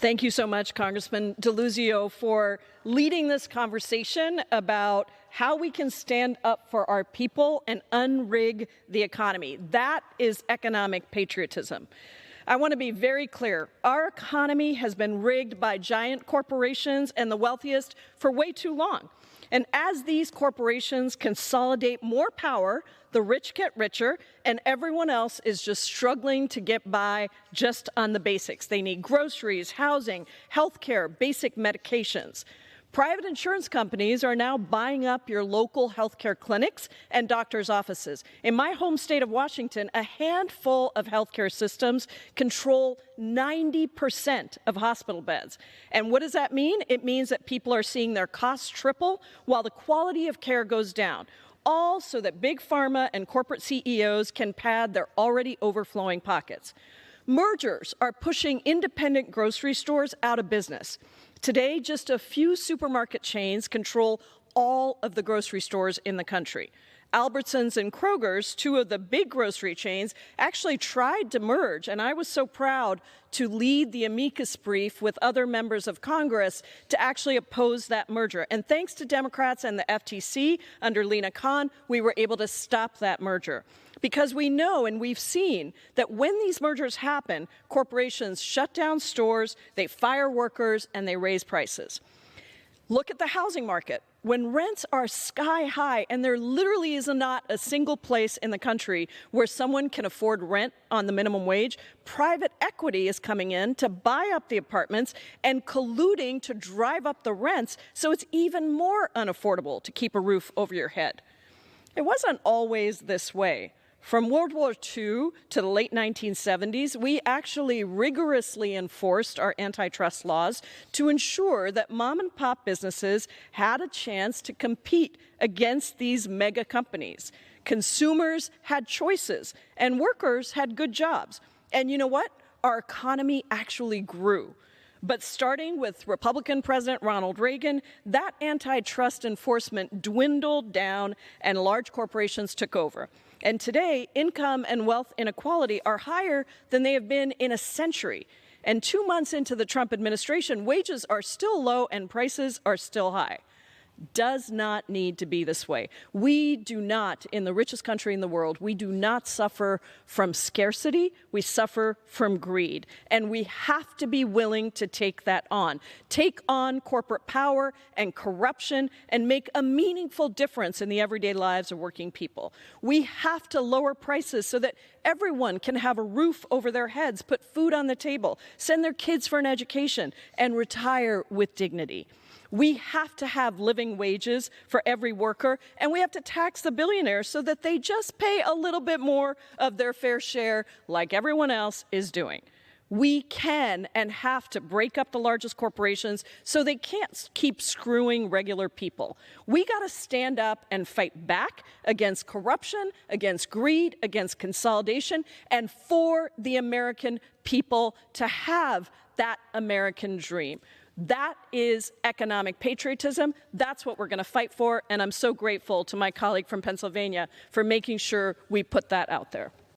Thank you so much, Congressman DeLuzio, for leading this conversation about how we can stand up for our people and unrig the economy. That is economic patriotism. I want to be very clear. Our economy has been rigged by giant corporations and the wealthiest for way too long. And as these corporations consolidate more power, the rich get richer, and everyone else is just struggling to get by just on the basics. They need groceries, housing, health care, basic medications. Private insurance companies are now buying up your local health care clinics and doctors' offices. In my home state of Washington, a handful of health care systems control 90% of hospital beds. And what does that mean? It means that people are seeing their costs triple while the quality of care goes down, all so that big pharma and corporate CEOs can pad their already overflowing pockets. Mergers are pushing independent grocery stores out of business. Today, just a few supermarket chains control all of the grocery stores in the country. Albertsons and Kroger's, two of the big grocery chains, actually tried to merge, and I was so proud to lead the amicus brief with other members of Congress to actually oppose that merger. And thanks to Democrats and the FTC under Lena Khan, we were able to stop that merger. Because we know and we've seen that when these mergers happen, corporations shut down stores, they fire workers, and they raise prices. Look at the housing market. When rents are sky high, and there literally is not a single place in the country where someone can afford rent on the minimum wage, private equity is coming in to buy up the apartments and colluding to drive up the rents so it's even more unaffordable to keep a roof over your head. It wasn't always this way. From World War II to the late 1970s, we actually rigorously enforced our antitrust laws to ensure that mom and pop businesses had a chance to compete against these mega companies. Consumers had choices and workers had good jobs. And you know what? Our economy actually grew. But starting with Republican President Ronald Reagan, that antitrust enforcement dwindled down and large corporations took over. And today, income and wealth inequality are higher than they have been in a century. And 2 months into the Trump administration, wages are still low and prices are still high. Does not need to be this way. We do not, in the richest country in the world, we do not suffer from scarcity, we suffer from greed. And we have to be willing to take that on. Take on corporate power and corruption and make a meaningful difference in the everyday lives of working people. We have to lower prices so that everyone can have a roof over their heads, put food on the table, send their kids for an education, and retire with dignity. We have to have living wages for every worker, and we have to tax the billionaires so that they just pay a little bit more of their fair share like everyone else is doing. We can and have to break up the largest corporations so they can't keep screwing regular people. We got to stand up and fight back against corruption, against greed, against consolidation, and for the American people to have that American dream. That is economic patriotism. That's what we're going to fight for, and I'm so grateful to my colleague from Pennsylvania for making sure we put that out there.